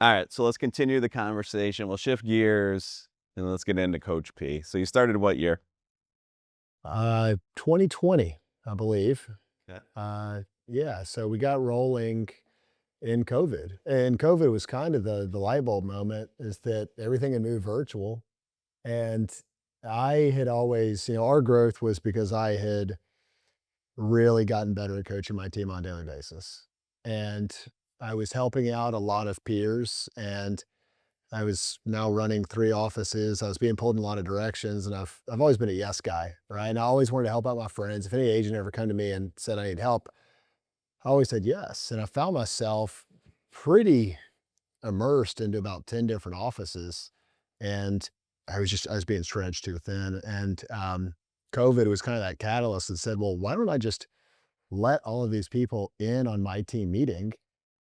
All right, so let's continue the conversation. We'll shift gears and let's get into Coach P. So you started what year? 2020, I believe. Yeah. Yeah, so we got rolling in COVID, and COVID was kind of the light bulb moment is that everything had moved virtual, and I had always, our growth was because I had really gotten better at coaching my team on a daily basis, and I was helping out a lot of peers, and I was now running 3 offices. I was being pulled in a lot of directions, and I've always been a yes guy, right? And I always wanted to help out my friends. If any agent ever come to me and said I need help, I always said yes. And I found myself pretty immersed into about 10 different offices. And I was being stretched too thin. And COVID was kind of that catalyst that said, well, why don't I just let all of these people in on my team meeting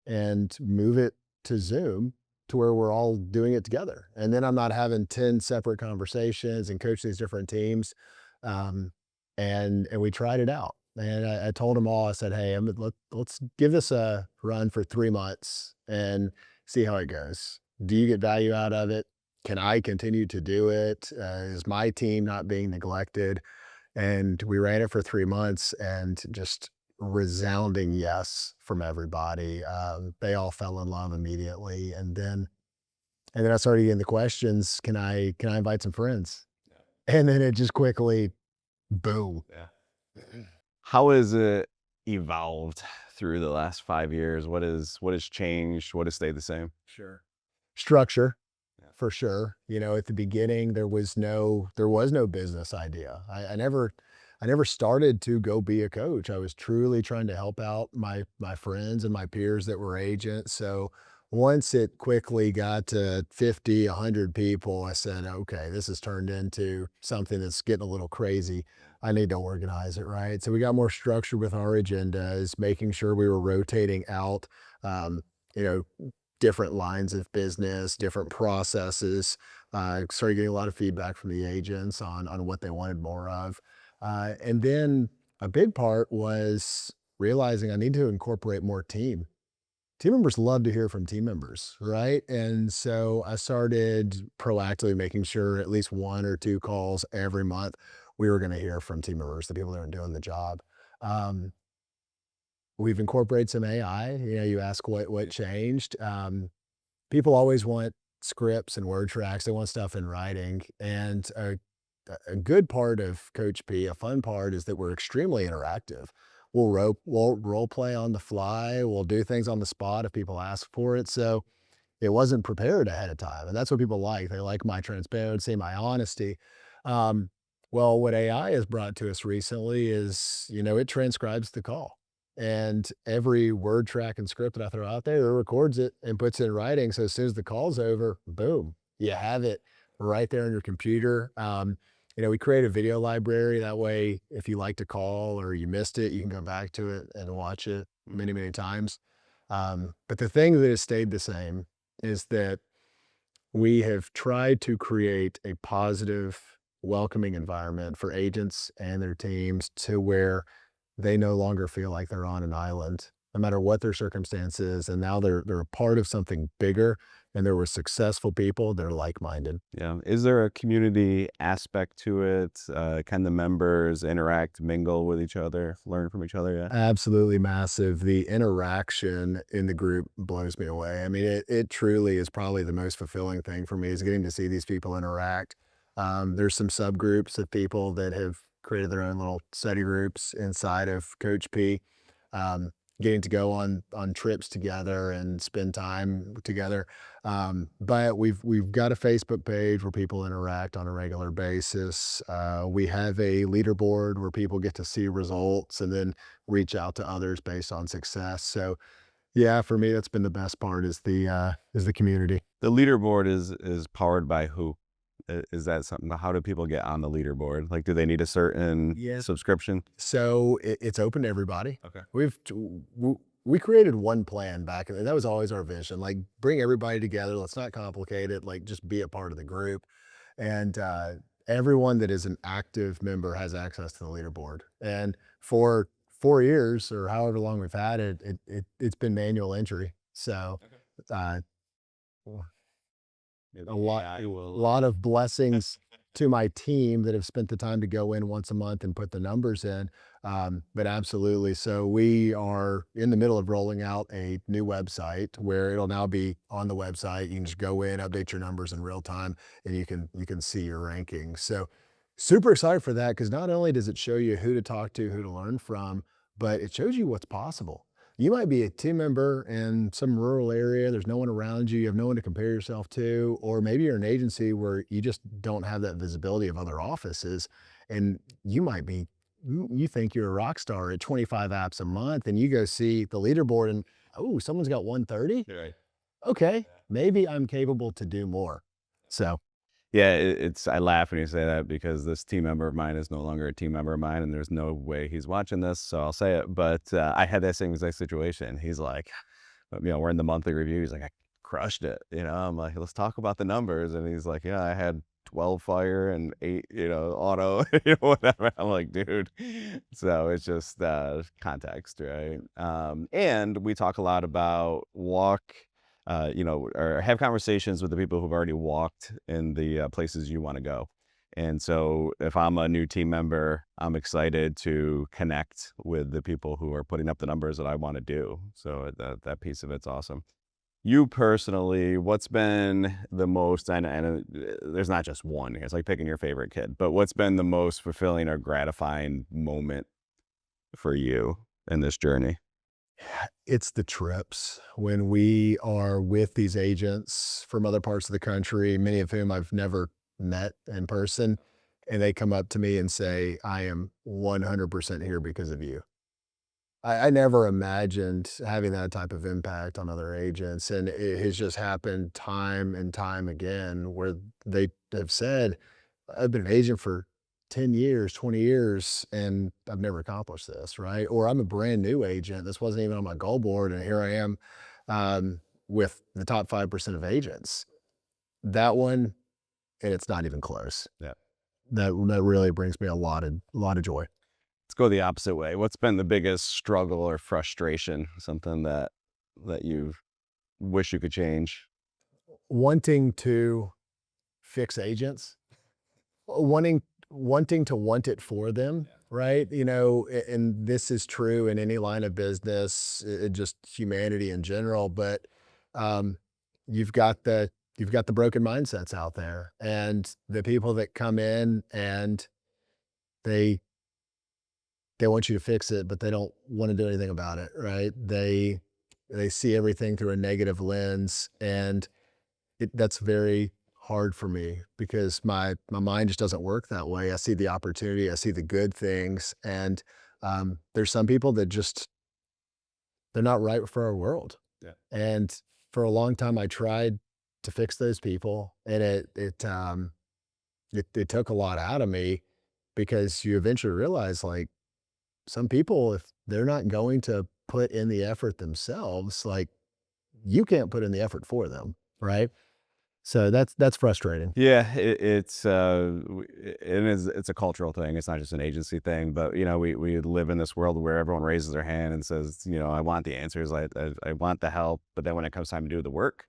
and move it to Zoom to where we're all doing it together. And then I'm not having 10 separate conversations and coach these different teams. Um, and we tried it out. And I told them all, I said, hey, let's give this a run for 3 months and see how it goes. Do you get value out of it? Can I continue to do it? Is my team not being neglected? And we ran it for 3 months and just resounding yes from everybody. They all fell in love immediately. And then I started getting the questions, can I invite some friends? Yeah. And then it just quickly, boom. Yeah. How has it evolved through the last 5 years? What has changed? What has stayed the same? Sure. Structure Yeah. for sure. At the beginning, there was no business idea. I never started to go be a coach. I was truly trying to help out my friends and my peers that were agents. So once it quickly got to 50, 100 people, I said, okay, this has turned into something that's getting a little crazy. I need to organize it, right? So we got more structured with our agendas, making sure we were rotating out, um, you know, different lines of business, different processes. Started getting a lot of feedback from the agents on what they wanted more of. And then a big part was realizing I need to incorporate more team. Team members love to hear from team members, right? And so I started proactively making sure at least 1 or 2 calls every month we were going to hear from team members, the people that are doing the job. Um, we've incorporated some AI. You ask what changed. People always want scripts and word tracks. They want stuff in writing. And a good part of Coach P, a fun part, is that we're extremely interactive. We'll role play on the fly. We'll do things on the spot if people ask for it. So it wasn't prepared ahead of time, and that's what people like. They like my transparency, my honesty. Um, well, what AI has brought to us recently is, it transcribes the call, and every word track and script that I throw out there, it records it and puts it in writing. So as soon as the call's over, boom, you have it right there on your computer. We create a video library. That way, if you like to call or you missed it, you can go back to it and watch it many, many times. But the thing that has stayed the same is that we have tried to create a positive, welcoming environment for agents and their teams to where they no longer feel like they're on an island, no matter what their circumstances. And now they're a part of something bigger, and there were successful people that are like-minded. Yeah. Is there a community aspect to it? Can the members interact, mingle with each other, learn from each other? Yeah. Absolutely massive. The interaction in the group blows me away. I mean, it truly is probably the most fulfilling thing for me is getting to see these people interact. There's some subgroups of people that have created their own little study groups inside of Coach P. Um, Getting to go on trips together and spend time together. But we've got a Facebook page where people interact on a regular basis. We have a leaderboard where people get to see results and then reach out to others based on success. So yeah, for me, that's been the best part is the community. The leaderboard is powered by who? Is that something? How do people get on the leaderboard? Like, do they need a certain Yes. subscription? So it's open to everybody. Okay. We created one plan back, and that was always our vision. Like, bring everybody together. Let's not complicate it. Like, just be a part of the group. And everyone that is an active member has access to the leaderboard. And for 4 years or however long we've had it, it's been manual entry. So Okay. uh, Yeah, a the lot AI will, lot of blessings to my team that have spent the time to go in once a month and put the numbers in. But absolutely. So we are in the middle of rolling out a new website where it'll now be on the website. You can just go in, update your numbers in real time, and you can see your rankings. So super excited for that because not only does it show you who to talk to, who to learn from, but it shows you what's possible. You might be a team member in some rural area. There's no one around you. You have no one to compare yourself to. Or maybe you're an agency where you just don't have that visibility of other offices. And you might be, you think you're a rock star at 25 apps a month, and you go see the leaderboard and, oh, someone's got 130. right. Okay, Yeah. maybe I'm capable to do more. So Yeah, it's I laugh when you say that because this team member of mine is no longer a team member of mine, and there's no way he's watching this, so I'll say it. But I had that same exact situation. He's like, we're in the monthly review. He's like, I crushed it. I'm like, let's talk about the numbers. And he's like, yeah, I had 12 fire and 8, auto, whatever. I'm like, dude. So it's just context, right? And we talk a lot about or have conversations with the people who've already walked in the places you want to go. And so if I'm a new team member, I'm excited to connect with the people who are putting up the numbers that I want to do. So that piece of it's awesome. You personally, what's been the most, and there's not just one, it's like picking your favorite kid, but what's been the most fulfilling or gratifying moment for you in this journey? it's the trips when we are with these agents from other parts of the country, many of whom I've never met in person. And they come up to me and say, I am 100% here because of you. I never imagined having that type of impact on other agents. And it has just happened time and time again where they have said, I've been an agent for 10 years, 20 years, and I've never accomplished this, right? Or I'm a brand new agent. This wasn't even on my goal board. And here I am with the top 5% of agents. That one, and it's not even close. Yeah. That really brings me a lot of joy. Let's go the opposite way. What's been the biggest struggle or frustration? Something that you wish you could change? Wanting to fix agents, wanting to want it for them, right? And this is true in any line of business, just humanity in general. But um, you've got the you've got the broken mindsets out there, and the people that come in and they they want you to fix it, but they don't want to do anything about it, right? They see everything through a negative lens, and that's very hard for me because my mind just doesn't work that way. I see the opportunity, I see the good things, and there's some people that just they're not right for our world. Yeah. And for a long time, I tried to fix those people, and it took a lot out of me because you eventually realize like some people, if they're not going to put in the effort themselves, like you can't put in the effort for them, right? So that's frustrating. Yeah, it's a cultural thing. It's not just an agency thing, but we live in this world where everyone raises their hand and says, I want the answers, I want the help, but then when it comes time to do the work,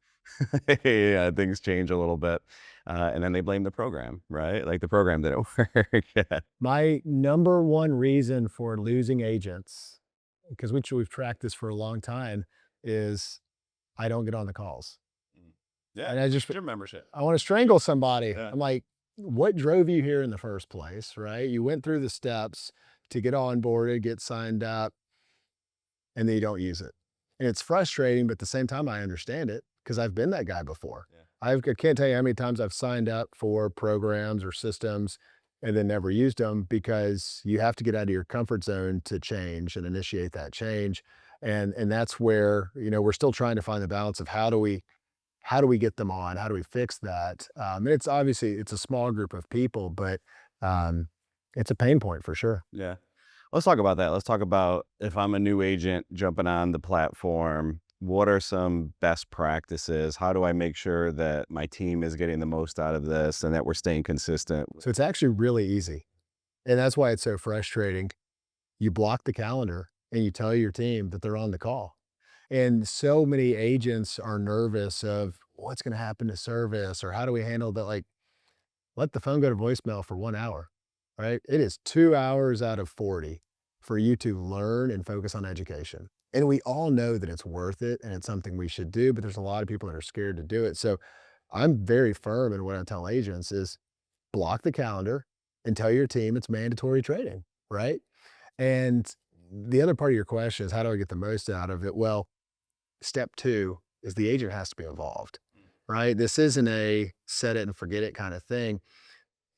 yeah, things change a little bit, and then they blame the program, right? Like the program didn't work. Yeah. My number one reason for losing agents, because we've tracked this for a long time, is I don't get on the calls. Mm. Yeah, And I just gym membership. I want to strangle somebody. Yeah. I'm like, what drove you here in the first place, right? You went through the steps to get onboarded, get signed up, and then you don't use it. And it's frustrating, but at the same time, I understand it because I've been that guy before. Yeah. I can't tell you how many times I've signed up for programs or systems and then never used them because you have to get out of your comfort zone to change and initiate that change. And that's where, we're still trying to find the balance of how do we get them on? How do we fix that? And it's obviously it's a small group of people, but um, it's a pain point for sure. Yeah. Let's talk about that. Let's talk about if I'm a new agent jumping on the platform, what are some best practices? How do I make sure that my team is getting the most out of this and that we're staying consistent? So it's actually really easy. And that's why it's so frustrating. You block the calendar and you tell your team that they're on the call. And so many agents are nervous of, what's going to happen to service or how do we handle that? Like, let the phone go to voicemail for 1 hour, right? It is 2 hours out of 40 for you to learn and focus on education. And we all know that it's worth it and it's something we should do, but there's a lot of people that are scared to do it. So I'm very firm in what I tell agents is block the calendar and tell your team it's mandatory training, right? And the other part of your question is how do I get the most out of it? Well, step two is the agent has to be involved, right? This isn't a set it and forget it kind of thing.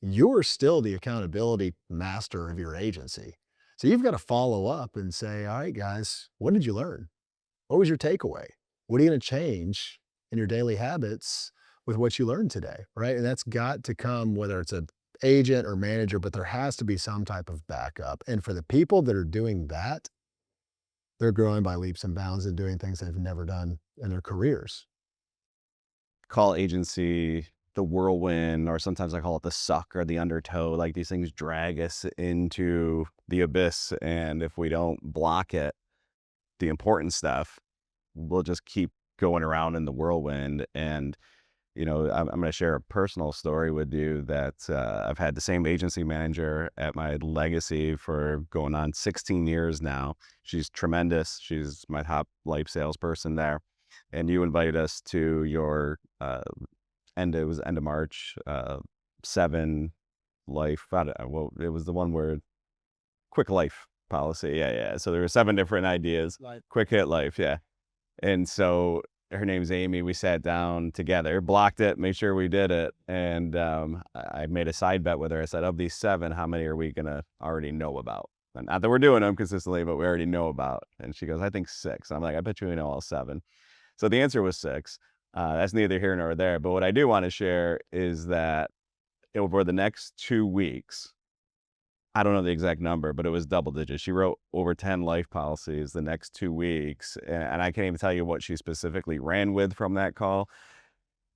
You're still the accountability master of your agency. So you've got to follow up and say, all right, guys, what did you learn? What was your takeaway? What are you going to change in your daily habits with what you learned today? Right. And that's got to come, whether it's an agent or manager, but there has to be some type of backup. And for the people that are doing that, they're growing by leaps and bounds and doing things they've never done in their careers. Call agency the whirlwind, or sometimes I call it the suck or the undertow. Like these things drag us into the abyss. And if we don't block it, the important stuff, we'll just keep going around in the whirlwind. And, I'm going to share a personal story with you that I've had the same agency manager at my legacy for going on 16 years now. She's tremendous. She's my top life salesperson there. And you invited us to your it was end of March, 7 life. Well, it was the one where quick life policy. Yeah, yeah. So there were 7 different ideas. Like, Quick hit life. Yeah. And so her name's Amy. We sat down together, blocked it, made sure we did it. And I made a side bet with her. I said, of these 7, how many are we going to already know about? And not that we're doing them consistently, but we already know about. And she goes, I think 6. I'm like, I bet you we know all 7. So the answer was 6. That's neither here nor there. But what I do want to share is that over the next 2 weeks, I don't know the exact number, but it was double digits. She wrote over 10 life policies the next 2 weeks. And I can't even tell you what she specifically ran with from that call.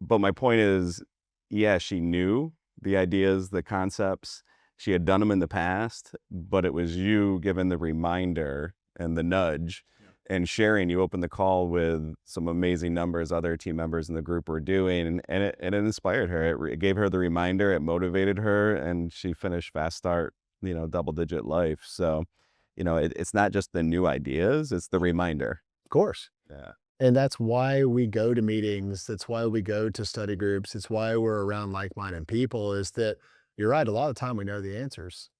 But my point is, yeah, she knew the ideas, the concepts. She had done them in the past, but it was you giving the reminder and the nudge and sharing. You opened the call with some amazing numbers other team members in the group were doing, and it inspired her. It gave her the reminder, it motivated her, and she finished fast start, double digit life. So, it's not just the new ideas, it's the reminder. of course. Yeah. And that's why we go to meetings. That's why we go to study groups. It's why we're around like-minded people is that you're right. A lot of the time we know the answers,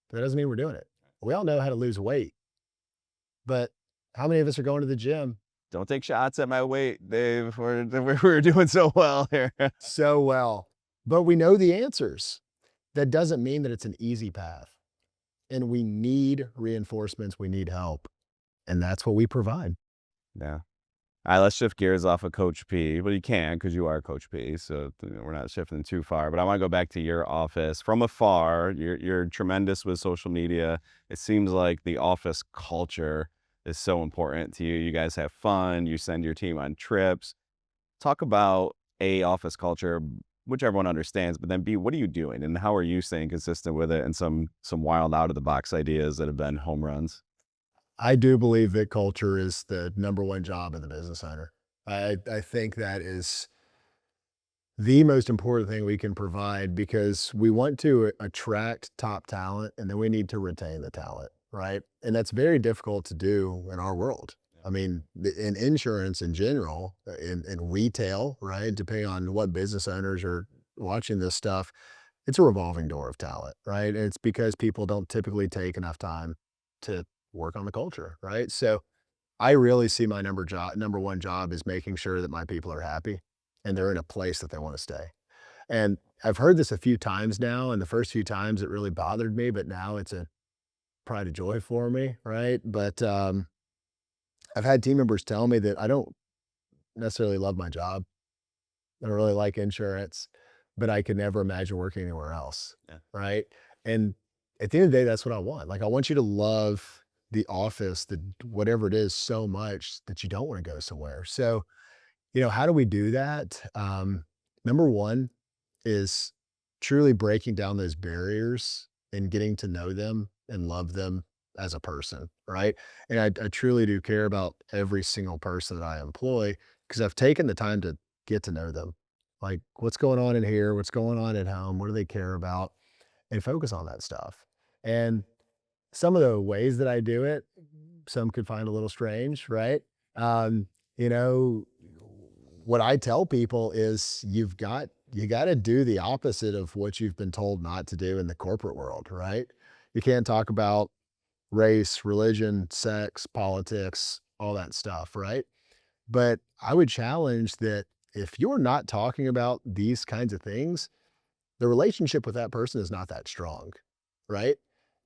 but that doesn't mean we're doing it. We all know how to lose weight, but how many of us are going to the gym Don't take shots at my weight, Dave. We're doing so well here. so well, but we know the answers? That doesn't mean that it's an easy path. And we need reinforcements. We need help. And that's what we provide. Yeah. All right, let's shift gears off of Coach P. Well, you can because you are Coach P, so we're not shifting too far. But I want to go back to your office from afar. You're tremendous with social media. It seems like the office culture is so important to you. You guys have fun. You send your team on trips. Talk about A, office culture, which everyone understands, but then B, what are you doing and how are you staying consistent with it and some wild out of the box ideas that have been home runs? I do believe that culture is the number one job of the business owner. I think that is the most important thing we can provide because we want to attract top talent and then we need to retain the talent, right? And that's very difficult to do in our world. I mean, in insurance in general, in retail, right? Depending on what business owners are watching this stuff, it's a revolving door of talent, right? And it's because people don't typically take enough time to work on the culture, right? So I really see my number one job is making sure that my people are happy and they're in a place that they want to stay. And I've heard this a few times now, and the first few times it really bothered me, but now it's a pride of joy for me, right? But I've had team members tell me that I don't necessarily love my job. I don't really like insurance, but I could never imagine working anywhere else, Yeah. right? And at the end of the day, that's what I want. Like, I want you to love the office, the whatever it is, so much that you don't want to go somewhere. So, how do we do that? Number one is truly breaking down those barriers and getting to know them and love them as a person, right? And I truly do care about every single person that I employ because I've taken the time to get to know them. Like, what's going on in here? What's going on at home? What do they care about? And focus on that stuff. And some of the ways that I do it, some could find a little strange, right? Um, you know, what I tell people is you got to do the opposite of what you've been told not to do in the corporate world, right? You can't talk about race, religion, sex, politics, all that stuff, right? But I would challenge that if you're not talking about these kinds of things, the relationship with that person is not that strong, right?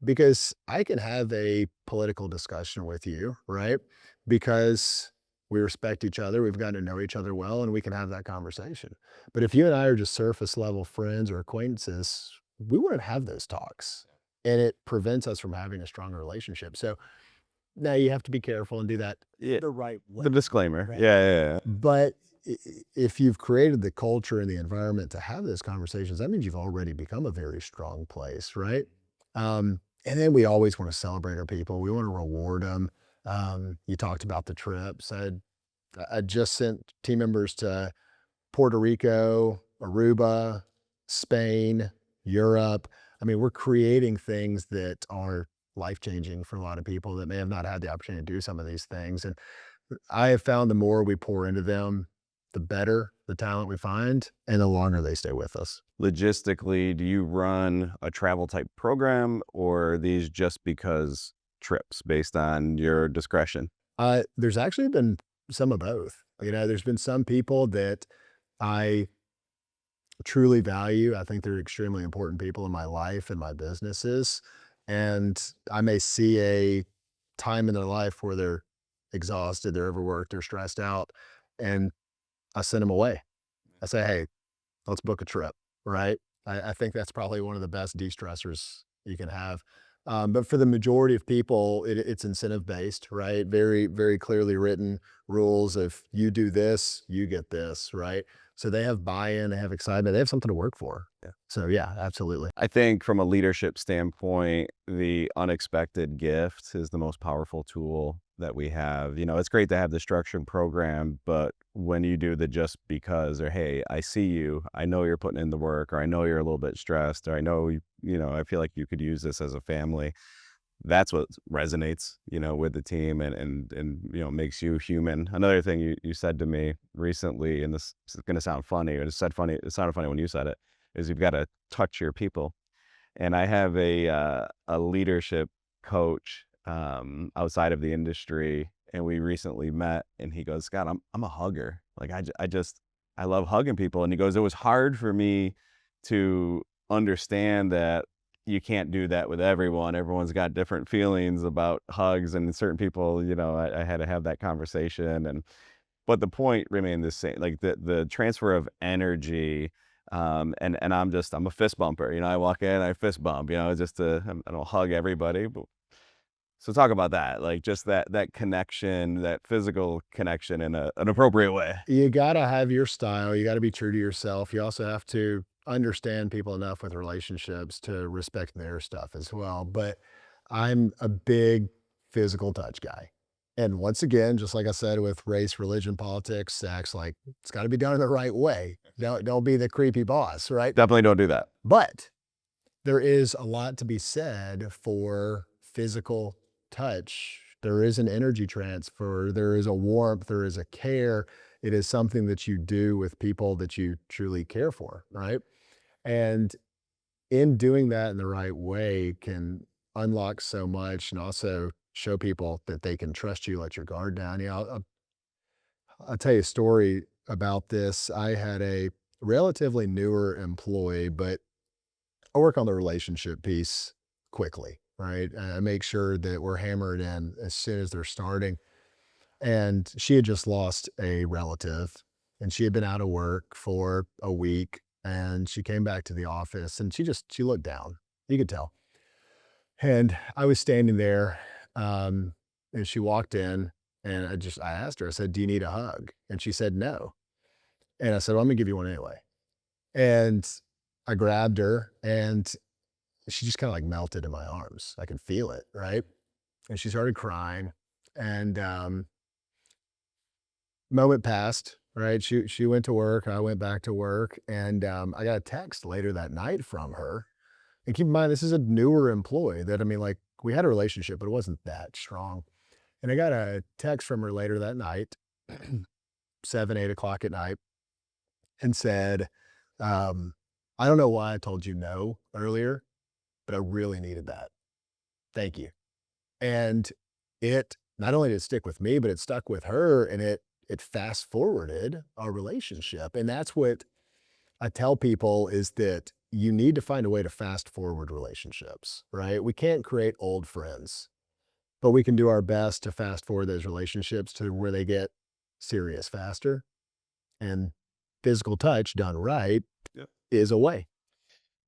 Because I can have a political discussion with you, right? Because we respect each other, we've gotten to know each other well, and we can have that conversation. But if you and I are just surface level friends or acquaintances, we wouldn't have those talks. And it prevents us from having a stronger relationship. So now you have to be careful and do that Yeah, the right way. the disclaimer. Right. Yeah, yeah, yeah. But if you've created the culture and the environment to have those conversations, that means you've already become a very strong place, right? And then we always want to celebrate our people. We want to reward them. You talked about the trips. I just sent team members to Puerto Rico, Aruba, Spain, Europe. I mean, we're creating things that are life changing for a lot of people that may have not had the opportunity to do some of these things. And I have found the more we pour into them, the better the talent we find and the longer they stay with us. Logistically, do you run a travel type program, or are these just because trips based on your discretion? There's actually been some of both. There's been some people that I truly value. I think they're extremely important people in my life and my businesses. And I may see a time in their life where they're exhausted, they're overworked, they're stressed out, and I send them away. I say, hey, let's book a trip, right? I think that's probably one of the best de-stressors you can have. But for the majority of people, it's incentive based, right? Very, very clearly written rules. If you do this, you get this, right? So they have buy-in, they have excitement, they have something to work for. Yeah. So yeah, absolutely. I think from a leadership standpoint, the unexpected gift is the most powerful tool that we have. It's great to have the structured program, but when you do the just because, or hey, I see you, I know you're putting in the work, or I know you're a little bit stressed, or I know I feel like you could use this as a family. That's what resonates, with the team and makes you human. Another thing you said to me recently, and this is going to sound funny, or it sounded funny when you said it, is you've got to touch your people. And I have a leadership coach outside of the industry, and we recently met, and he goes, Scott, I'm a hugger. Like I love hugging people. And he goes, it was hard for me to understand that you can't do that with everyone. Everyone's got different feelings about hugs, and certain people, I had to have that conversation. But the point remained the same, like the transfer of energy. And I'm a fist bumper. I walk in, I fist bump, I don't hug everybody. But so talk about that, like just that connection, that physical connection in an appropriate way. You gotta have your style. You gotta be true to yourself. You also have to understand people enough with relationships to respect their stuff as well. But I'm a big physical touch guy. And once again, just like I said with race, religion, politics, sex, like it's got to be done in the right way. Don't be the creepy boss, right? Definitely don't do that. But there is a lot to be said for physical touch. There is an energy transfer, there is a warmth, there is a care. It is something that you do with people that you truly care for, right? And in doing that in the right way can unlock so much and also show people that they can trust you, let your guard down. I'll tell you a story about this. I had a relatively newer employee, but I work on the relationship piece quickly, right? I make sure that we're hammered in as soon as they're starting. And she had just lost a relative and she had been out of work for a week and she came back to the office and she looked down. You could tell. And I was standing there, and she walked in and I asked her, I said, "Do you need a hug?" And she said, "No." And I said, "Well, I'm gonna give you one anyway." And I grabbed her and she just kind of like melted in my arms. I could feel it, right? And she started crying. And moment passed, right? She went to work, I went back to work, and, I got a text later that night from her. And keep in mind, this is a newer employee that, I mean, like, we had a relationship, but it wasn't that strong. And I got a text from her later that night, 7, 8 o'clock at night, and said, um, "I don't know why I told you no earlier, but I really needed that. Thank you." And it not only did it stick with me, but it stuck with her, and it fast forwarded our relationship. And that's what I tell people, is that you need to find a way to fast forward relationships, right? We can't create old friends, but we can do our best to fast forward those relationships to where they get serious faster. And physical touch done right Yep. is a way.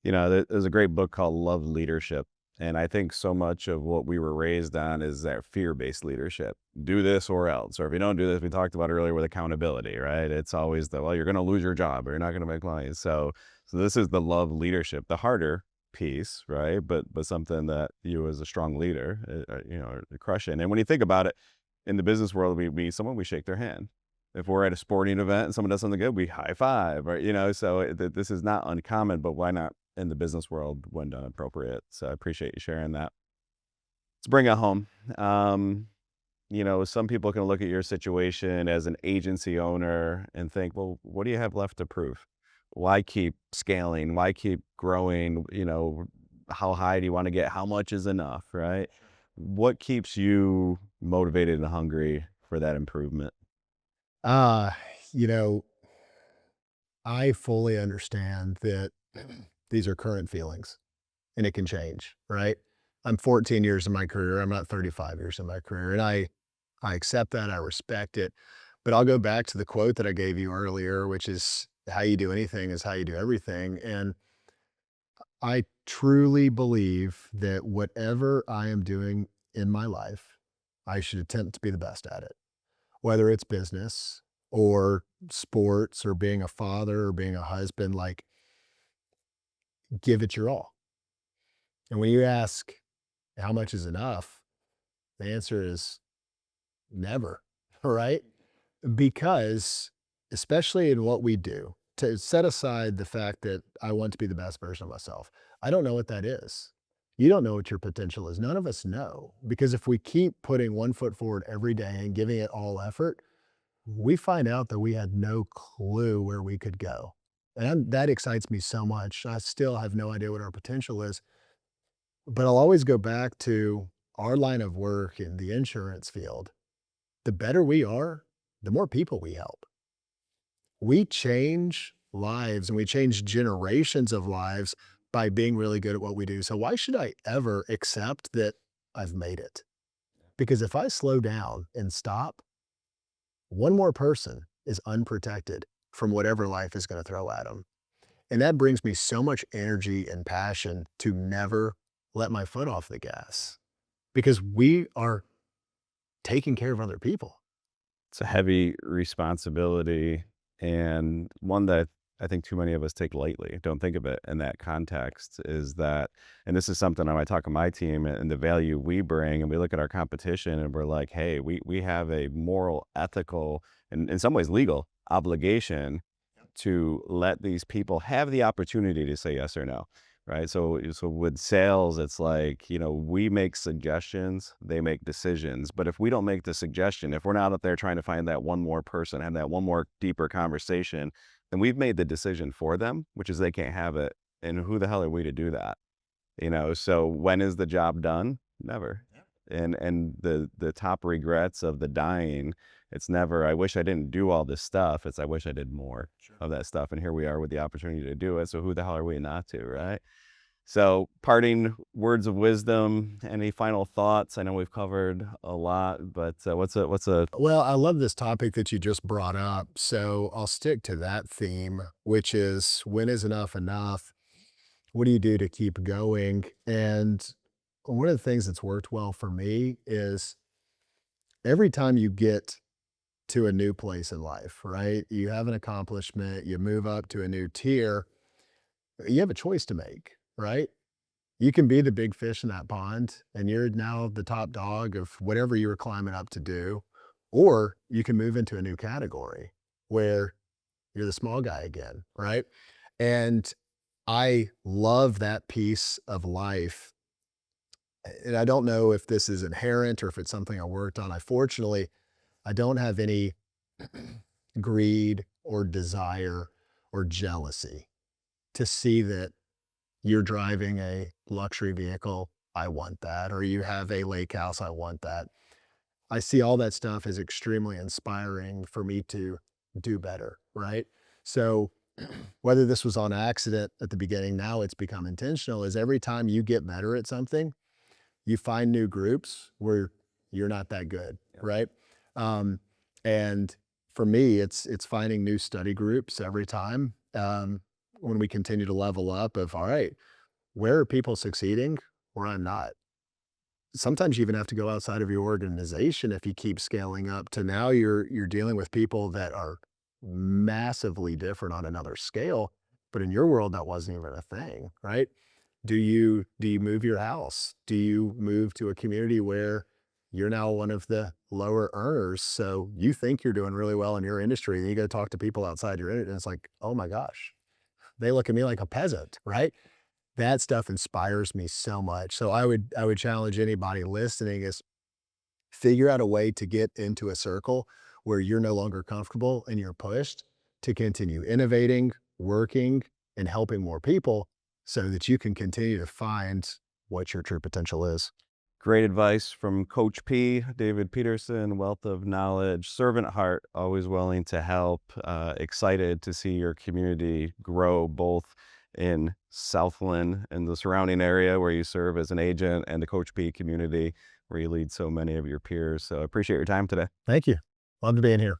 There's a great book called Love Leadership. And I think so much of what we were raised on is that fear-based leadership. Do this or else. Or if you don't do this, we talked about earlier with accountability, right? It's always well, you're going to lose your job or you're not going to make money. So this is the love leadership, the harder piece, right? But something that you as a strong leader, are crushing. And when you think about it, in the business world, we meet someone, we shake their hand. If we're at a sporting event and someone does something good, we high five, right? So this is not uncommon, but why not in the business world when done appropriate? So I appreciate you sharing that. Let's bring it home. Some people can look at your situation as an agency owner and think, well, what do you have left to prove? Why keep scaling? Why keep growing? How high do you want to get? How much is enough, right? What keeps you motivated and hungry for that improvement? Uh, you know, I fully understand that these are current feelings and it can change, right? I'm 14 years in my career. I'm not 35 years in my career. And I accept that. I respect it. But I'll go back to the quote that I gave you earlier, which is how you do anything is how you do everything. And I truly believe that whatever I am doing in my life, I should attempt to be the best at it, whether it's business or sports or being a father or being a husband, like, give it your all. And when you ask how much is enough, the answer is never, right? Because especially in what we do, to set aside the fact that I want to be the best version of myself, I don't know what that is. You don't know what your potential is. None of us know. Because if we keep putting one foot forward every day and giving it all effort, we find out that we had no clue where we could go. And that excites me so much. I still have no idea what our potential is, but I'll always go back to our line of work in the insurance field. The better we are, the more people we help. We change lives and we change generations of lives by being really good at what we do. So why should I ever accept that I've made it? Because if I slow down and stop, one more person is unprotected from whatever life is going to throw at them. And that brings me so much energy and passion to never let my foot off the gas because we are taking care of other people. It's a heavy responsibility and one that I think too many of us take lightly. Don't think of it in that context is that, and this is something I talk to my team and the value we bring, and we look at our competition and we're like, hey, we have a moral, ethical, and in some ways legal obligation to let these people have the opportunity to say yes or no. Right. So with sales, it's like, we make suggestions, they make decisions. But if we don't make the suggestion, if we're not up there trying to find that one more person, have that one more deeper conversation, then we've made the decision for them, which is they can't have it. And who the hell are we to do that? So when is the job done? Never. And the top regrets of the dying, it's never, I wish I didn't do all this stuff. It's I wish I did more of that stuff. And here we are with the opportunity to do it. So who the hell are we not to, right? So parting words of wisdom, any final thoughts? I know we've covered a lot, but what's a Well, I love this topic that you just brought up. So I'll stick to that theme, which is when is enough enough? What do you do to keep going? And one of the things that's worked well for me is every time you get to a new place in life, right? You have an accomplishment, you move up to a new tier, you have a choice to make, right? You can be the big fish in that pond and you're now the top dog of whatever you were climbing up to do, or you can move into a new category. where you're the small guy again, right? And I love that piece of life. And I don't know if this is inherent or if it's something I worked on. I don't have any greed or desire or jealousy to see that you're driving a luxury vehicle. I want that. Or you have a lake house. I want that. I see all that stuff as extremely inspiring for me to do better, right? So whether this was on accident at the beginning, now it's become intentional, is every time you get better at something, you find new groups where you're not that good, Yeah. right? Um, and for me, it's finding new study groups every time, when we continue to level up of, all right, where are people succeeding where I'm not? Sometimes you even have to go outside of your organization if you keep scaling up to now you're dealing with people that are massively different on another scale, but in your world that wasn't even a thing, right? Do you move your house? Do you move to a community where you're now one of the lower earners? So you think you're doing really well in your industry, and you go talk to people outside your industry, and it's like, oh my gosh, they look at me like a peasant, right? That stuff inspires me so much. So I would challenge anybody listening is figure out a way to get into a circle where you're no longer comfortable and you're pushed to continue innovating, working, and helping more people so that you can continue to find what your true potential is. Great advice from Coach P, David Peterson, wealth of knowledge, servant heart, always willing to help. Excited to see your community grow both in Southland and the surrounding area where you serve as an agent, and the Coach P community where you lead so many of your peers. So I appreciate your time today. Thank you. Love to being here.